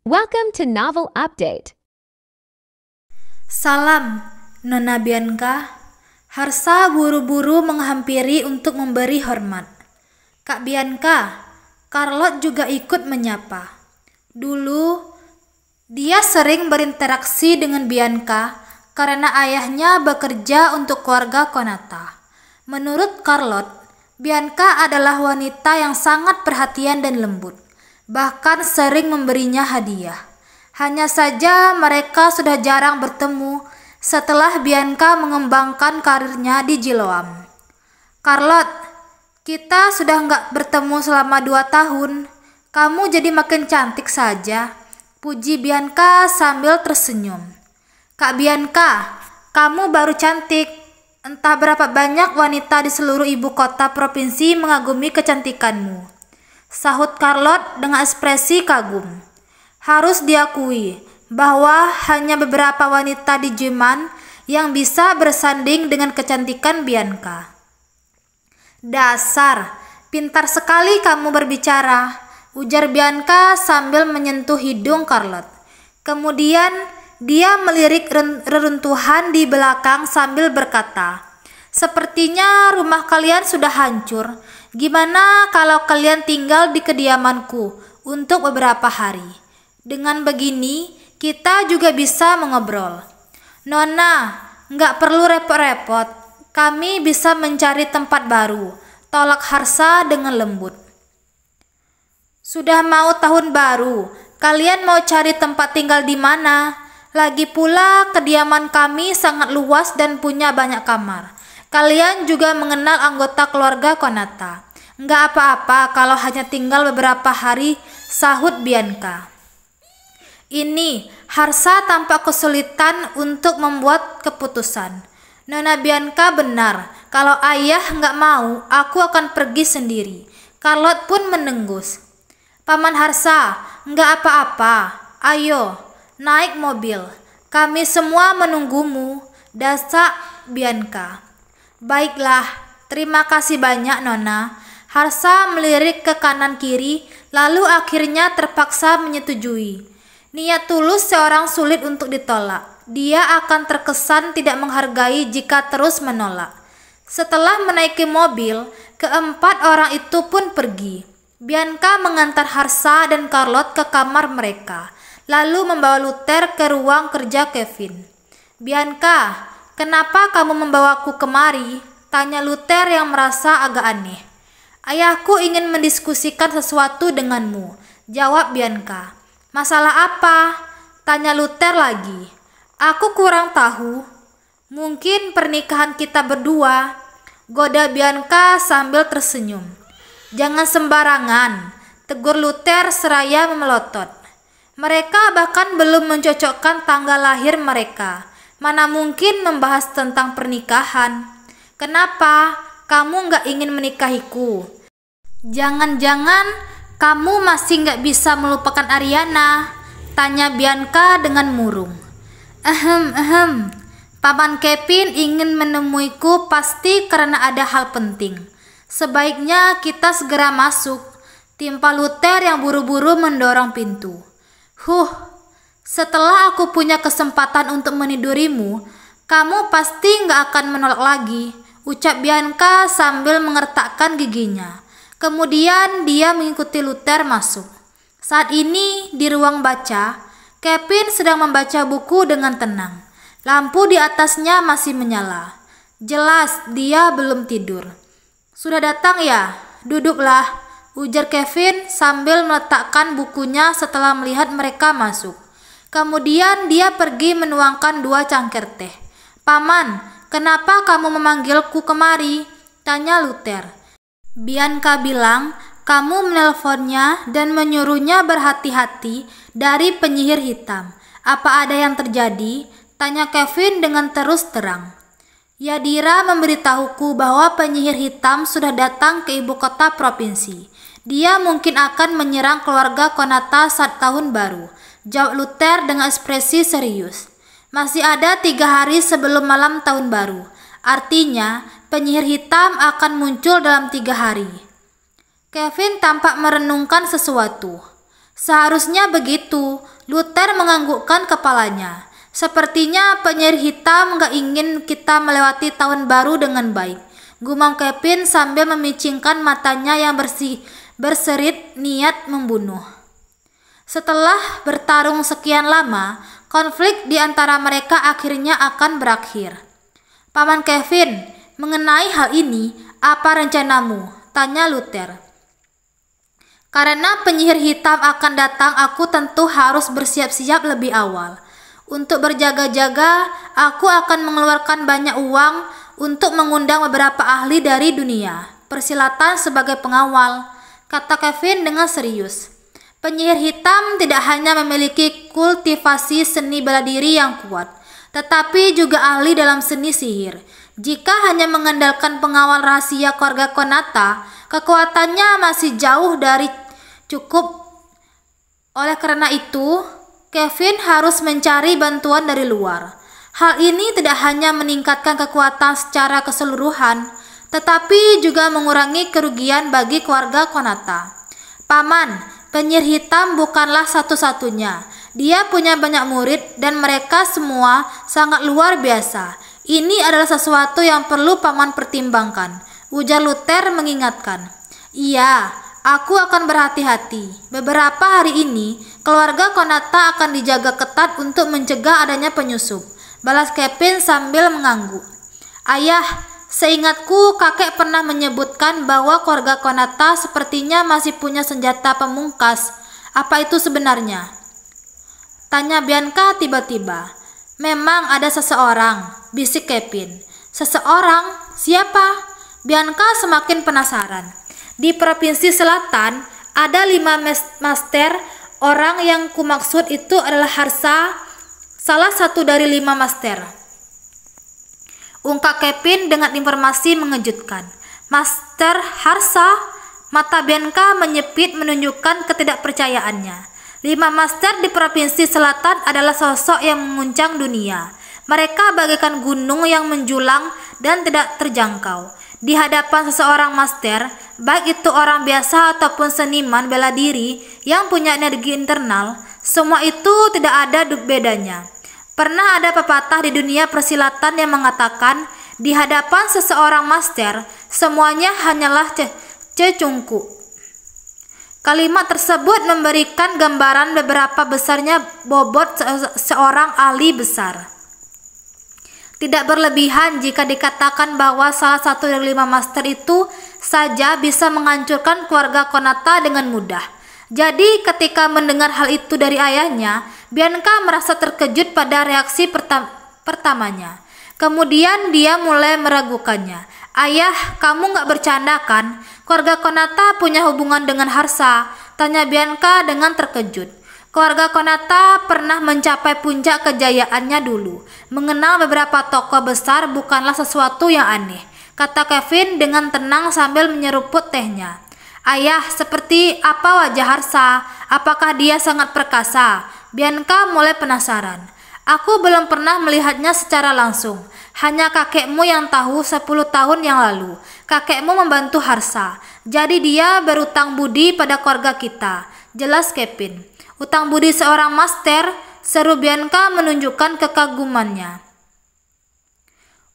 Welcome to Novel Update. Salam, Nona Bianca. Harsa buru-buru menghampiri untuk memberi hormat. Kak Bianca, Carlot juga ikut menyapa. Dulu, dia sering berinteraksi dengan Bianca karena ayahnya bekerja untuk keluarga Konata. Menurut Carlot, Bianca adalah wanita yang sangat perhatian dan lembut, bahkan sering memberinya hadiah. Hanya saja mereka sudah jarang bertemu setelah Bianca mengembangkan karirnya di Jiloam. Carlot, kita sudah nggak bertemu selama 2 tahun. Kamu jadi makin cantik saja, puji Bianca sambil tersenyum. Kak Bianca, kamu baru cantik. Entah berapa banyak wanita di seluruh ibu kota provinsi mengagumi kecantikanmu, sahut Carlot dengan ekspresi kagum. Harus diakui bahwa hanya beberapa wanita di Jerman yang bisa bersanding dengan kecantikan Bianca. Dasar, pintar sekali kamu berbicara, ujar Bianca sambil menyentuh hidung Carlot. Kemudian dia melirik reruntuhan di belakang sambil berkata, "Sepertinya rumah kalian sudah hancur. Gimana kalau kalian tinggal di kediamanku untuk beberapa hari? Dengan begini, kita juga bisa mengobrol." "Nona, nggak perlu repot-repot. Kami bisa mencari tempat baru," tolak Harsa dengan lembut. "Sudah mau tahun baru, kalian mau cari tempat tinggal di mana? Lagi pula kediaman kami sangat luas dan punya banyak kamar. Kalian juga mengenal anggota keluarga Konata. Nggak apa-apa kalau hanya tinggal beberapa hari," sahut Bianca. Ini Harsa tampak kesulitan untuk membuat keputusan. "Nona Bianca benar, kalau ayah nggak mau, aku akan pergi sendiri." Carlot pun menengus. "Paman Harsa, nggak apa-apa. Ayo, naik mobil. Kami semua menunggumu," desak Bianca. "Baiklah, terima kasih banyak Nona." Harsa melirik ke kanan kiri, lalu akhirnya terpaksa menyetujui. Niat tulus seorang sulit untuk ditolak. Dia akan terkesan tidak menghargai jika terus menolak. Setelah menaiki mobil, keempat orang itu pun pergi. Bianca mengantar Harsa dan Carlot ke kamar mereka, lalu membawa Luther ke ruang kerja Kevin. "Bianca, kenapa kamu membawaku kemari?" tanya Luther yang merasa agak aneh. "Ayahku ingin mendiskusikan sesuatu denganmu," jawab Bianca. "Masalah apa?" tanya Luther lagi. "Aku kurang tahu. Mungkin pernikahan kita berdua," goda Bianca sambil tersenyum. "Jangan sembarangan," tegur Luther seraya memelotot. "Mereka bahkan belum mencocokkan tanggal lahir mereka. Mana mungkin membahas tentang pernikahan. Kenapa kamu nggak ingin menikahiku? Jangan-jangan kamu masih nggak bisa melupakan Ariana?" tanya Bianca dengan murung. Paman Kevin ingin menemuiku pasti karena ada hal penting. Sebaiknya kita segera masuk," timpa Luther yang buru-buru mendorong pintu. Setelah aku punya kesempatan untuk menidurimu, kamu pasti nggak akan menolak lagi," ucap Bianca sambil mengertakkan giginya. Kemudian dia mengikuti Luther masuk. Saat ini di ruang baca, Kevin sedang membaca buku dengan tenang. Lampu di atasnya masih menyala. Jelas dia belum tidur. "Sudah datang ya? Duduklah," ujar Kevin sambil meletakkan bukunya setelah melihat mereka masuk. Kemudian dia pergi menuangkan 2 cangkir teh. "Paman, kenapa kamu memanggilku kemari?" tanya Luther. "Bianca bilang kamu menelponnya dan menyuruhnya berhati-hati dari penyihir hitam. Apa ada yang terjadi?" tanya Kevin dengan terus terang. "Yadira memberitahuku bahwa penyihir hitam sudah datang ke ibu kota provinsi. Dia mungkin akan menyerang keluarga Konata saat tahun baru," jawab Luther dengan ekspresi serius. "Masih ada 3 hari sebelum malam tahun baru. Artinya penyihir hitam akan muncul dalam 3 hari. Kevin tampak merenungkan sesuatu. "Seharusnya begitu," Luther menganggukkan kepalanya. Sepertinya penyihir hitam gak ingin kita melewati tahun baru dengan baik, gumam Kevin sambil memicingkan matanya yang berserit niat membunuh. Setelah bertarung sekian lama, konflik di antara mereka akhirnya akan berakhir. Paman Kevin, mengenai hal ini, apa rencanamu? Tanya Luther. Karena penyihir hitam akan datang, aku tentu harus bersiap-siap lebih awal. Untuk berjaga-jaga, aku akan mengeluarkan banyak uang untuk mengundang beberapa ahli dari dunia persilatan sebagai pengawal, kata Kevin dengan serius. Penyihir hitam tidak hanya memiliki kultivasi seni bela diri yang kuat, tetapi juga ahli dalam seni sihir. Jika hanya mengandalkan pengawal rahasia keluarga Konata, kekuatannya masih jauh dari cukup. Oleh karena itu, Kevin harus mencari bantuan dari luar. Hal ini tidak hanya meningkatkan kekuatan secara keseluruhan, tetapi juga mengurangi kerugian bagi keluarga Konata. Paman, penyihir hitam bukanlah satu-satunya. Dia punya banyak murid dan mereka semua sangat luar biasa. Ini adalah sesuatu yang perlu paman pertimbangkan, ujar Luther mengingatkan. Iya, aku akan berhati-hati. Beberapa hari ini, keluarga Konata akan dijaga ketat untuk mencegah adanya penyusup, balas Kevin sambil mengangguk. Ayah, seingatku kakek pernah menyebutkan bahwa keluarga Konata sepertinya masih punya senjata pemungkas. Apa itu sebenarnya? Tanya Bianca tiba-tiba. Memang ada seseorang, bisik Kevin. Seseorang? Siapa? Bianca semakin penasaran. Di Provinsi Selatan ada 5 master. Orang yang kumaksud itu adalah Harsa, salah satu dari 5 master. Ungkap Kevin dengan informasi mengejutkan. Master Harsa? Mata Bianca menyipit menunjukkan ketidakpercayaannya. 5 master di Provinsi Selatan adalah sosok yang menguncang dunia. Mereka bagaikan gunung yang menjulang dan tidak terjangkau. Di hadapan seseorang master, baik itu orang biasa ataupun seniman bela diri yang punya energi internal, semua itu tidak ada bedanya. Pernah ada pepatah di dunia persilatan yang mengatakan, di hadapan seseorang master, semuanya hanyalah cecungku. Kalimat tersebut memberikan gambaran beberapa besarnya bobot seorang ahli besar. Tidak berlebihan jika dikatakan bahwa salah satu dari 5 master itu saja bisa menghancurkan keluarga Konata dengan mudah. Jadi ketika mendengar hal itu dari ayahnya, Bianca merasa terkejut pada reaksi pertamanya. Kemudian dia mulai meragukannya. Ayah, kamu gak bercanda kan? Keluarga Konata punya hubungan dengan Harsa? Tanya Bianca dengan terkejut. Keluarga Konata pernah mencapai puncak kejayaannya dulu. Mengenal beberapa tokoh besar bukanlah sesuatu yang aneh, kata Kevin dengan tenang sambil menyeruput tehnya. Ayah, seperti apa wajah Harsa? Apakah dia sangat perkasa? Bianca mulai penasaran. Aku belum pernah melihatnya secara langsung. Hanya kakekmu yang tahu 10 tahun yang lalu. Kakekmu membantu Harsa. Jadi dia berutang budi pada keluarga kita. Jelas Kevin. Utang budi seorang master, seru Bianca menunjukkan kekagumannya.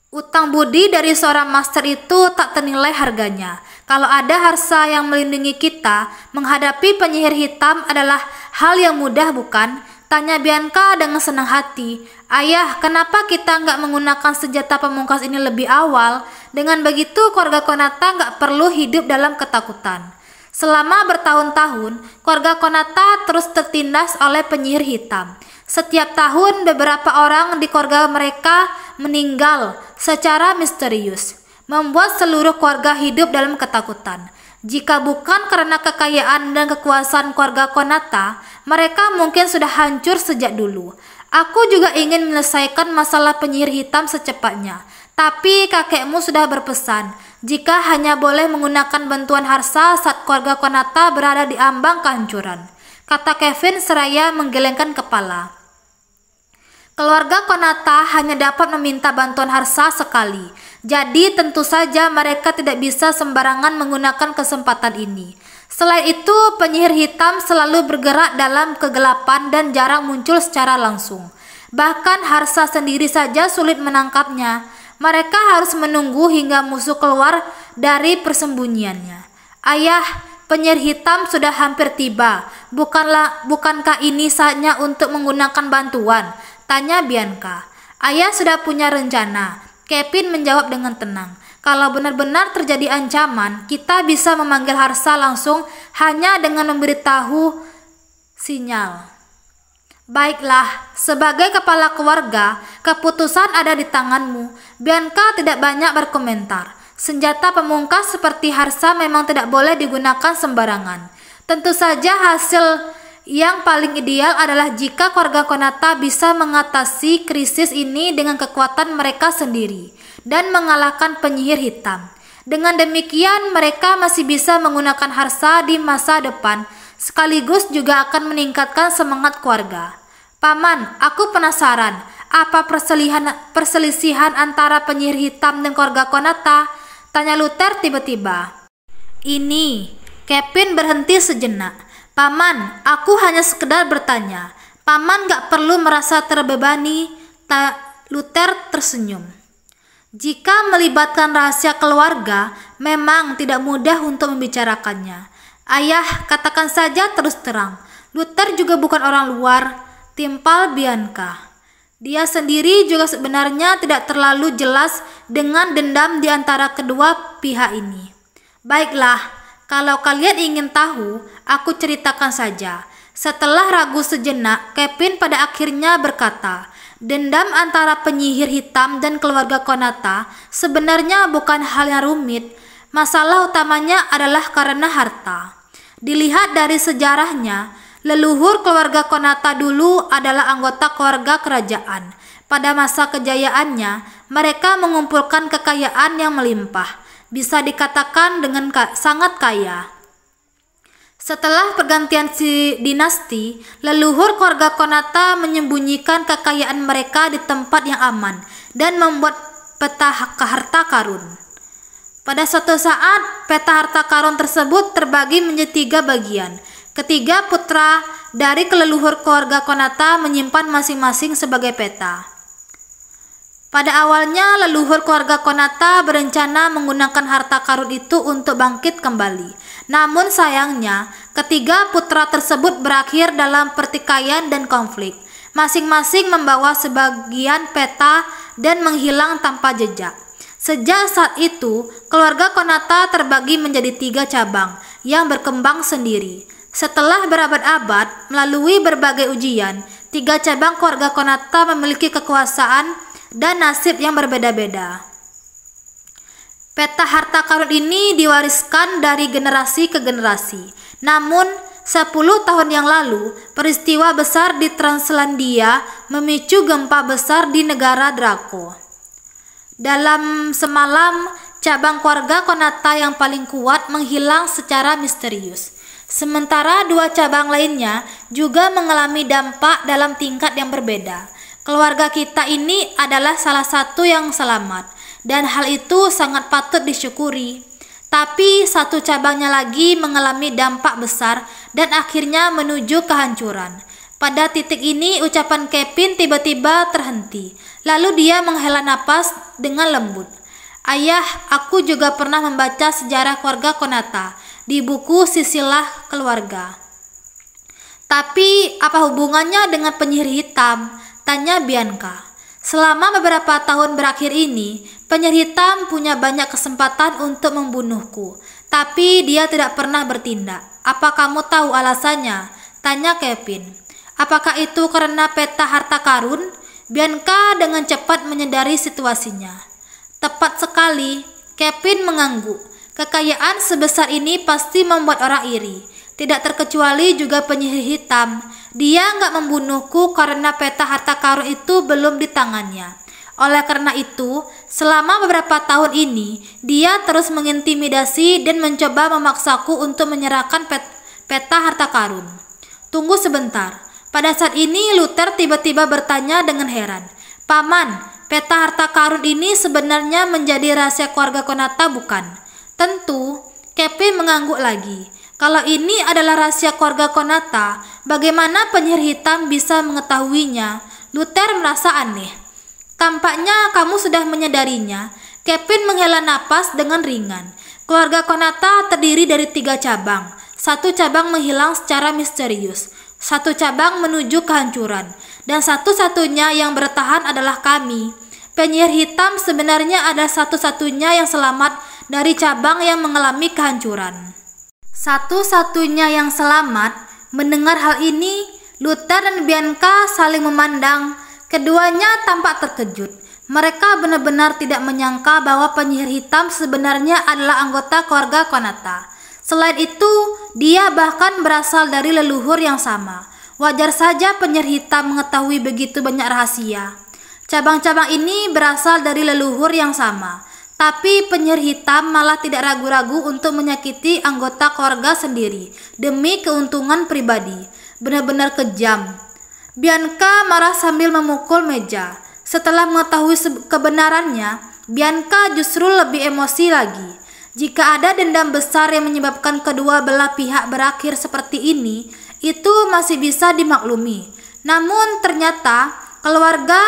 Utang budi dari seorang master itu tak ternilai harganya. Kalau ada Harsa yang melindungi kita, menghadapi penyihir hitam adalah hal yang mudah bukan? Tanya Bianca dengan senang hati. Ayah, kenapa kita nggak menggunakan senjata pemungkas ini lebih awal? Dengan begitu keluarga Konata nggak perlu hidup dalam ketakutan. Selama bertahun-tahun, keluarga Konata terus tertindas oleh penyihir hitam. Setiap tahun beberapa orang di keluarga mereka meninggal secara misterius, membuat seluruh keluarga hidup dalam ketakutan. Jika bukan karena kekayaan dan kekuasaan keluarga Konata, mereka mungkin sudah hancur sejak dulu. Aku juga ingin menyelesaikan masalah penyihir hitam secepatnya. Tapi kakekmu sudah berpesan, jika hanya boleh menggunakan bantuan Harsa saat keluarga Konata berada di ambang kehancuran, kata Kevin seraya menggelengkan kepala. Keluarga Konata hanya dapat meminta bantuan Harsa sekali, jadi tentu saja mereka tidak bisa sembarangan menggunakan kesempatan ini. Selain itu, penyihir hitam selalu bergerak dalam kegelapan dan jarang muncul secara langsung. Bahkan Harsa sendiri saja sulit menangkapnya. Mereka harus menunggu hingga musuh keluar dari persembunyiannya. Ayah, penyihir hitam sudah hampir tiba. Bukankah ini saatnya untuk menggunakan bantuan? Tanya Bianca. Ayah sudah punya rencana. Kevin menjawab dengan tenang. Kalau benar-benar terjadi ancaman, kita bisa memanggil Harsa langsung hanya dengan memberitahu sinyal. Baiklah, sebagai kepala keluarga, keputusan ada di tanganmu. Bianca tidak banyak berkomentar. Senjata pemungkas seperti Harsa memang tidak boleh digunakan sembarangan. Tentu saja hasil yang paling ideal adalah jika keluarga Konata bisa mengatasi krisis ini dengan kekuatan mereka sendiri dan mengalahkan penyihir hitam. Dengan demikian, mereka masih bisa menggunakan Harsa di masa depan, sekaligus juga akan meningkatkan semangat keluarga. Paman, aku penasaran, apa perselisihan antara penyihir hitam dan keluarga Konata? Tanya Luther tiba-tiba. Ini, Kevin berhenti sejenak. Paman, aku hanya sekedar bertanya. Paman gak perlu merasa terbebani. Luther tersenyum. Jika melibatkan rahasia keluarga, memang tidak mudah untuk membicarakannya. Ayah, katakan saja terus terang. Luther juga bukan orang luar, timpal Bianca. Dia sendiri juga sebenarnya tidak terlalu jelas dengan dendam di antara kedua pihak ini. Baiklah, kalau kalian ingin tahu, aku ceritakan saja. Setelah ragu sejenak, Kevin pada akhirnya berkata, dendam antara penyihir hitam dan keluarga Konata sebenarnya bukan hal yang rumit. Masalah utamanya adalah karena harta. Dilihat dari sejarahnya, leluhur keluarga Konata dulu adalah anggota keluarga kerajaan. Pada masa kejayaannya, mereka mengumpulkan kekayaan yang melimpah. Bisa dikatakan dengan sangat kaya. Setelah pergantian dinasti, leluhur keluarga Konata menyembunyikan kekayaan mereka di tempat yang aman dan membuat peta harta karun. Pada suatu saat, peta harta karun tersebut terbagi menjadi 3 bagian. Ketiga putra dari leluhur keluarga Konata menyimpan masing-masing sebagai peta. Pada awalnya, leluhur keluarga Konata berencana menggunakan harta karun itu untuk bangkit kembali. Namun sayangnya, ketiga putra tersebut berakhir dalam pertikaian dan konflik. Masing-masing membawa sebagian peta dan menghilang tanpa jejak. Sejak saat itu, keluarga Konata terbagi menjadi 3 cabang yang berkembang sendiri. Setelah berabad-abad melalui berbagai ujian, 3 cabang keluarga Konata memiliki kekuasaan dan nasib yang berbeda-beda. Peta harta karun ini diwariskan dari generasi ke generasi. Namun, 10 tahun yang lalu, peristiwa besar di Translandia memicu gempa besar di negara Draco. Dalam semalam, cabang keluarga Konata yang paling kuat menghilang secara misterius. Sementara 2 cabang lainnya juga mengalami dampak dalam tingkat yang berbeda. Keluarga kita ini adalah salah satu yang selamat, dan hal itu sangat patut disyukuri. Tapi 1 cabangnya lagi mengalami dampak besar dan akhirnya menuju kehancuran. Pada titik ini ucapan Kevin tiba-tiba terhenti. Lalu dia menghela napas dengan lembut. Ayah, aku juga pernah membaca sejarah keluarga Konata di buku Silsilah Keluarga. Tapi apa hubungannya dengan penyihir hitam? Tanya Bianca. Selama beberapa tahun berakhir ini, penyihir hitam punya banyak kesempatan untuk membunuhku, tapi dia tidak pernah bertindak. Apa kamu tahu alasannya? Tanya Kevin. Apakah itu karena peta harta karun? Bianca dengan cepat menyadari situasinya. Tepat sekali, Kevin mengangguk. Kekayaan sebesar ini pasti membuat orang iri. Tidak terkecuali juga penyihir hitam. Dia nggak membunuhku karena peta harta karun itu belum di tangannya. Oleh karena itu, selama beberapa tahun ini, dia terus mengintimidasi dan mencoba memaksaku untuk menyerahkan peta harta karun. Tunggu sebentar. Pada saat ini, Luther tiba-tiba bertanya dengan heran. Paman, peta harta karun ini sebenarnya menjadi rahasia keluarga Konata bukan? Tentu, Kevin mengangguk lagi. Kalau ini adalah rahasia keluarga Konata, bagaimana penyihir hitam bisa mengetahuinya? Luther merasa aneh. Tampaknya kamu sudah menyadarinya. Kevin menghela napas dengan ringan. Keluarga Konata terdiri dari 3 cabang. 1 cabang menghilang secara misterius. 1 cabang menuju kehancuran. Dan satu-satunya yang bertahan adalah kami. Penyihir hitam sebenarnya adalah satu-satunya yang selamat dari cabang yang mengalami kehancuran. Satu-satunya yang selamat. Mendengar hal ini, Luther dan Bianca saling memandang. Keduanya tampak terkejut. Mereka benar-benar tidak menyangka bahwa penyihir hitam sebenarnya adalah anggota keluarga Konata. Selain itu, dia bahkan berasal dari leluhur yang sama. Wajar saja penyihir hitam mengetahui begitu banyak rahasia. Cabang-cabang ini berasal dari leluhur yang sama. Tapi penyihir hitam malah tidak ragu-ragu untuk menyakiti anggota keluarga sendiri demi keuntungan pribadi. Benar-benar kejam. Bianca marah sambil memukul meja. Setelah mengetahui kebenarannya, Bianca justru lebih emosi lagi. Jika ada dendam besar yang menyebabkan kedua belah pihak berakhir seperti ini, itu masih bisa dimaklumi. Namun ternyata keluarga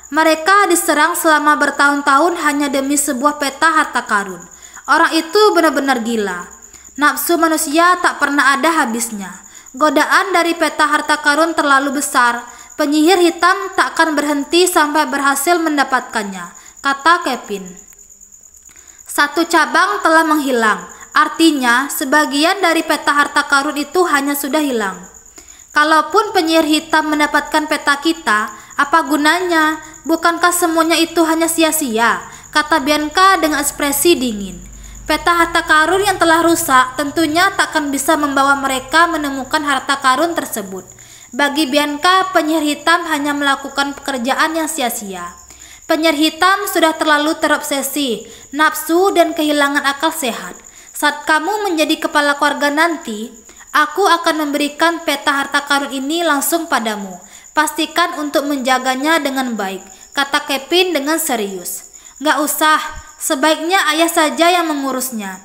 mereka diserang selama bertahun-tahun hanya demi sebuah peta harta karun. Orang itu benar-benar gila. Nafsu manusia tak pernah ada habisnya. Godaan dari peta harta karun terlalu besar. Penyihir hitam tak akan berhenti sampai berhasil mendapatkannya, kata Kevin. 1 cabang telah menghilang. Artinya, sebagian dari peta harta karun itu hanya sudah hilang. Kalaupun penyihir hitam mendapatkan peta kita, apa gunanya? Bukankah semuanya itu hanya sia-sia? Kata Bianca dengan ekspresi dingin. Peta harta karun yang telah rusak tentunya takkan bisa membawa mereka menemukan harta karun tersebut. Bagi Bianca, penyihir hitam hanya melakukan pekerjaan yang sia-sia. Penyihir hitam sudah terlalu terobsesi, nafsu dan kehilangan akal sehat. Saat kamu menjadi kepala keluarga nanti, aku akan memberikan peta harta karun ini langsung padamu. Pastikan untuk menjaganya dengan baik, kata Kevin dengan serius. Nggak usah, sebaiknya ayah saja yang mengurusnya.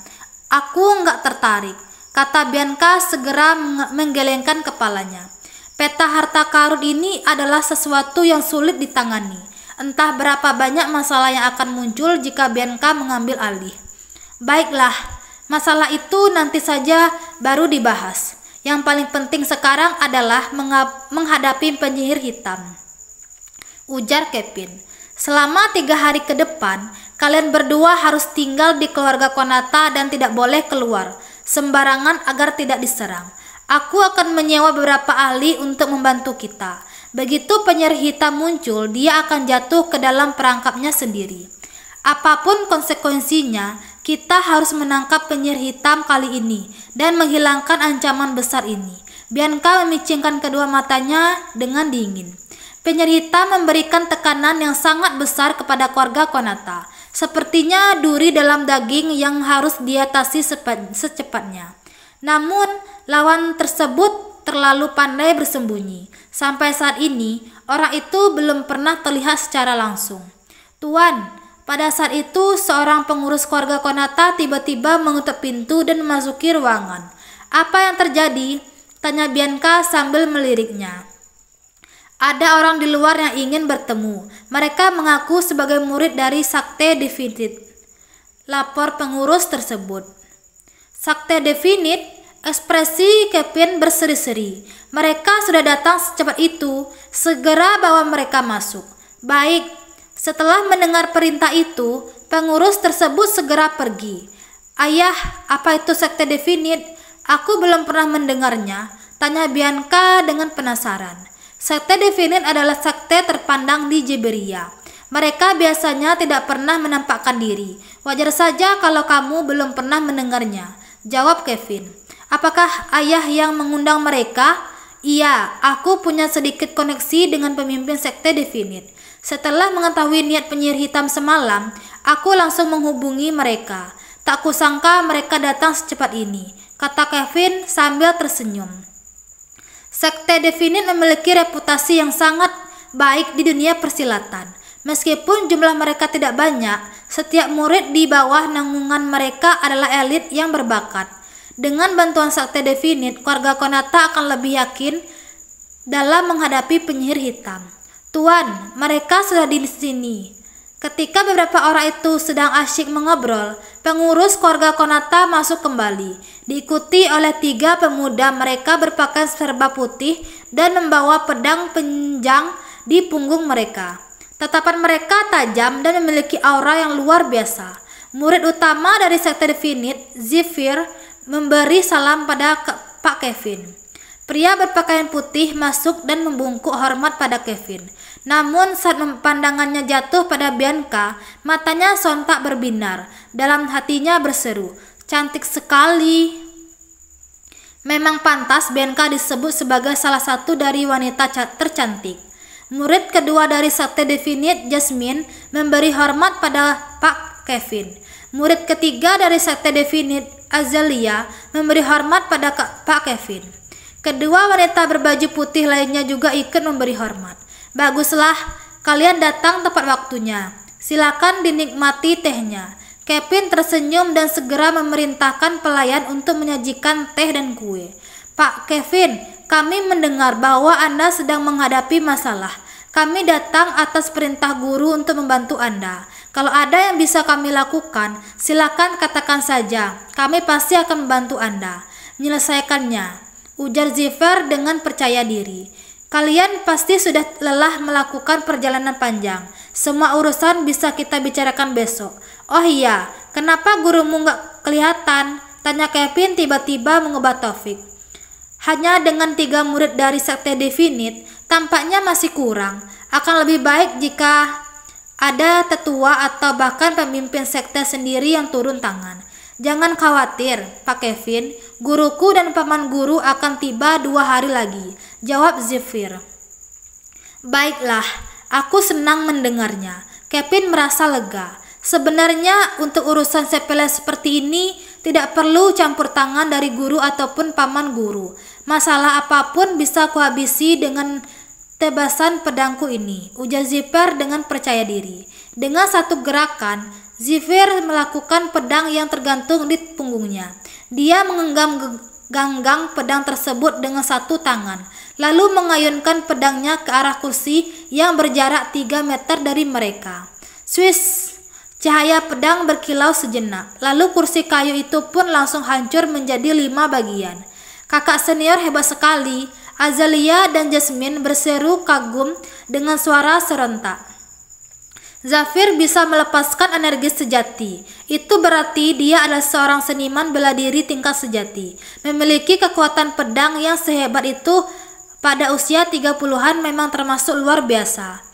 Aku nggak tertarik, kata Bianca segera menggelengkan kepalanya. Peta harta karun ini adalah sesuatu yang sulit ditangani. Entah berapa banyak masalah yang akan muncul jika Bianca mengambil alih. Baiklah, masalah itu nanti saja baru dibahas. Yang paling penting sekarang adalah menghadapi penyihir hitam, ujar Kevin. Selama 3 hari ke depan, kalian berdua harus tinggal di keluarga Konata dan tidak boleh keluar sembarangan agar tidak diserang. Aku akan menyewa beberapa ahli untuk membantu kita. Begitu penyihir hitam muncul, dia akan jatuh ke dalam perangkapnya sendiri. Apapun konsekuensinya, kita harus menangkap penyihir hitam kali ini dan menghilangkan ancaman besar ini. Bianca memicingkan kedua matanya dengan dingin. Penyihir hitam memberikan tekanan yang sangat besar kepada keluarga Konata. Sepertinya duri dalam daging yang harus diatasi secepatnya. Namun, lawan tersebut terlalu pandai bersembunyi. Sampai saat ini, orang itu belum pernah terlihat secara langsung. Tuan, pada saat itu seorang pengurus keluarga Konata tiba-tiba mengetuk pintu dan memasuki ruangan. Apa yang terjadi? Tanya Bianca sambil meliriknya. Ada orang di luar yang ingin bertemu. Mereka mengaku sebagai murid dari Sakte Definite, lapor pengurus tersebut. Sakte Definite, ekspresi Kevin berseri-seri. Mereka sudah datang secepat itu. Segera bawa mereka masuk. Baik. Setelah mendengar perintah itu, pengurus tersebut segera pergi. Ayah, apa itu Sakte Definite? Aku belum pernah mendengarnya, tanya Bianca dengan penasaran. Sakte Definite adalah sakte terpandang di Jeberia. Mereka biasanya tidak pernah menampakkan diri. Wajar saja kalau kamu belum pernah mendengarnya, jawab Kevin. Apakah ayah yang mengundang mereka? Iya, aku punya sedikit koneksi dengan pemimpin Sakte Definite. Setelah mengetahui niat penyihir hitam semalam, aku langsung menghubungi mereka. Tak kusangka mereka datang secepat ini, kata Kevin sambil tersenyum. Sakte Definite memiliki reputasi yang sangat baik di dunia persilatan. Meskipun jumlah mereka tidak banyak, setiap murid di bawah naungan mereka adalah elit yang berbakat. Dengan bantuan Sekte Definite, keluarga Konata akan lebih yakin dalam menghadapi penyihir hitam. Tuan, mereka sudah di sini. Ketika beberapa orang itu sedang asyik mengobrol, pengurus keluarga Konata masuk kembali, diikuti oleh 3 pemuda. Mereka berpakaian serba putih dan membawa pedang panjang di punggung mereka. Tatapan mereka tajam dan memiliki aura yang luar biasa. Murid utama dari Sekte Definite, Zephyr, memberi salam pada Pak Kevin. Pria berpakaian putih masuk dan membungkuk hormat pada Kevin. Namun saat pandangannya jatuh pada Bianca, matanya sontak berbinar. Dalam hatinya berseru, "Cantik sekali." Memang pantas Bianca disebut sebagai salah satu dari wanita tercantik. Murid kedua dari Sekte Definite, Jasmine, memberi hormat pada Pak Kevin. Murid ketiga dari Sekte Definite, Azalea, memberi hormat pada Pak Kevin. Kedua wanita berbaju putih lainnya juga ikut memberi hormat. "Baguslah, kalian datang tepat waktunya. Silakan dinikmati tehnya." Kevin tersenyum dan segera memerintahkan pelayan untuk menyajikan teh dan kue. "Pak Kevin, kami mendengar bahwa Anda sedang menghadapi masalah. Kami datang atas perintah guru untuk membantu Anda. Kalau ada yang bisa kami lakukan, silakan katakan saja. Kami pasti akan membantu Anda menyelesaikannya," ujar Zephyr dengan percaya diri. "Kalian pasti sudah lelah melakukan perjalanan panjang. Semua urusan bisa kita bicarakan besok. Oh iya, kenapa gurumu nggak kelihatan?" tanya Kevin tiba-tiba mengubah topik. "Hanya dengan 3 murid dari Sekte Definite, tampaknya masih kurang. Akan lebih baik jika ada tetua atau bahkan pemimpin sekte sendiri yang turun tangan." "Jangan khawatir, Pak Kevin. Guruku dan paman guru akan tiba 2 hari lagi," jawab Zephyr. "Baiklah, aku senang mendengarnya." Kevin merasa lega. Sebenarnya untuk urusan sepele seperti ini tidak perlu campur tangan dari guru ataupun paman guru. Masalah apapun bisa kuhabisi dengan tebasan pedangku ini, ujar Zephyr dengan percaya diri. Dengan satu gerakan, Zephyr melakukan pedang yang tergantung di punggungnya. Dia menggenggam ganggang pedang tersebut dengan satu tangan, lalu mengayunkan pedangnya ke arah kursi yang berjarak 3 meter dari mereka. Swish! Cahaya pedang berkilau sejenak, lalu kursi kayu itu pun langsung hancur menjadi 5 bagian. "Kakak senior hebat sekali," Azalea dan Jasmine berseru kagum dengan suara serentak. "Zephyr bisa melepaskan energi sejati. Itu berarti dia adalah seorang seniman bela diri tingkat sejati. Memiliki kekuatan pedang yang sehebat itu pada usia 30-an memang termasuk luar biasa."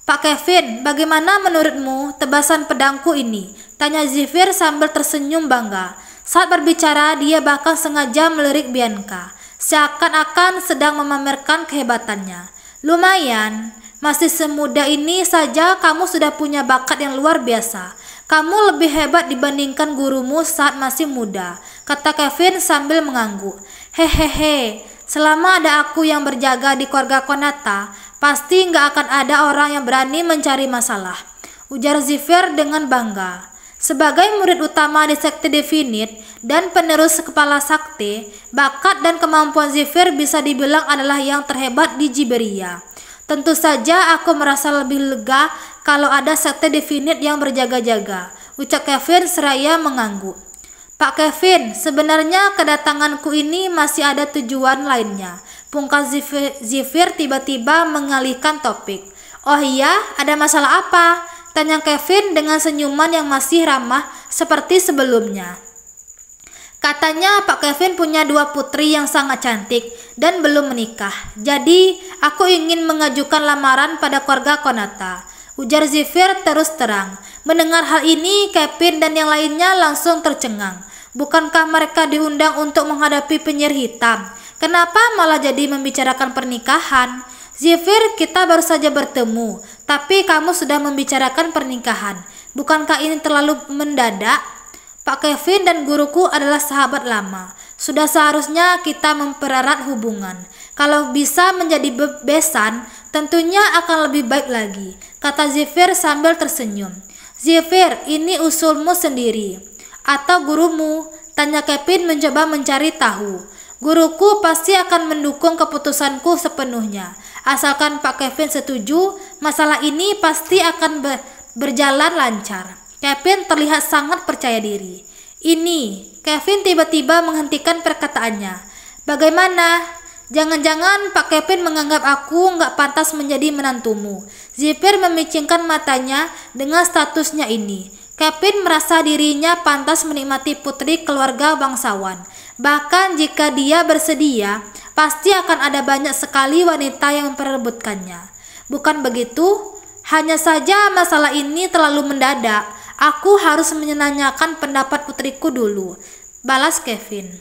"Pak Kevin, bagaimana menurutmu tebasan pedangku ini?" tanya Zephyr sambil tersenyum bangga. Saat berbicara, dia bahkan sengaja melirik Bianca, seakan-akan sedang memamerkan kehebatannya. "Lumayan. Masih semuda ini saja kamu sudah punya bakat yang luar biasa. Kamu lebih hebat dibandingkan gurumu saat masih muda," kata Kevin sambil mengangguk. "Hehehe, selama ada aku yang berjaga di keluarga Konata, pasti nggak akan ada orang yang berani mencari masalah," ujar Zephyr dengan bangga. Sebagai murid utama di Sekte Definite dan penerus kepala sakti, bakat dan kemampuan Zephyr bisa dibilang adalah yang terhebat di Jiberia. "Tentu saja aku merasa lebih lega kalau ada Sekte Definite yang berjaga-jaga," ucap Kevin seraya mengangguk. "Pak Kevin, sebenarnya kedatanganku ini masih ada tujuan lainnya," pungkas Zephyr tiba-tiba mengalihkan topik. "Oh iya, ada masalah apa?" tanya Kevin dengan senyuman yang masih ramah seperti sebelumnya. Katanya Pak Kevin punya 2 putri yang sangat cantik dan belum menikah. "Jadi aku ingin mengajukan lamaran pada keluarga Konata," ujar Zephyr terus terang. Mendengar hal ini, Kevin dan yang lainnya langsung tercengang. Bukankah mereka diundang untuk menghadapi penyihir hitam? Kenapa malah jadi membicarakan pernikahan? "Zephyr, kita baru saja bertemu, tapi kamu sudah membicarakan pernikahan. Bukankah ini terlalu mendadak? Pak Kevin dan guruku adalah sahabat lama. Sudah seharusnya kita mempererat hubungan. Kalau bisa menjadi besan, tentunya akan lebih baik lagi," kata Zephyr sambil tersenyum. "Zephyr, ini usulmu sendiri atau gurumu?" Tanya Kevin mencoba mencari tahu. Guruku pasti akan mendukung keputusanku sepenuhnya. Asalkan Pak Kevin setuju, masalah ini pasti akan berjalan lancar. Kevin terlihat sangat percaya diri. Kevin tiba-tiba menghentikan perkataannya. Bagaimana? Jangan-jangan Pak Kevin menganggap aku nggak pantas menjadi menantumu. Zipper memicingkan matanya dengan statusnya ini. Kevin merasa dirinya pantas menikmati putri keluarga bangsawan. Bahkan jika dia bersedia, pasti akan ada banyak sekali wanita yang memperebutkannya. Bukan begitu? Hanya saja masalah ini terlalu mendadak. Aku harus menanyakan pendapat putriku dulu, balas Kevin.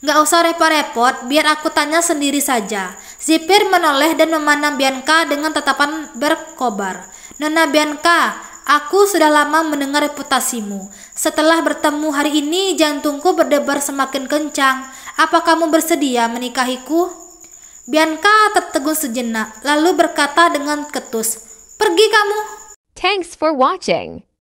Gak usah repot-repot, biar aku tanya sendiri saja. Zipper menoleh dan memandang Bianca dengan tatapan berkobar. Nona Bianca, aku sudah lama mendengar reputasimu. Setelah bertemu hari ini, jantungku berdebar semakin kencang. Apa kamu bersedia menikahiku? Bianca tertegun sejenak, lalu berkata dengan ketus, "Pergi kamu." Thanks for watching.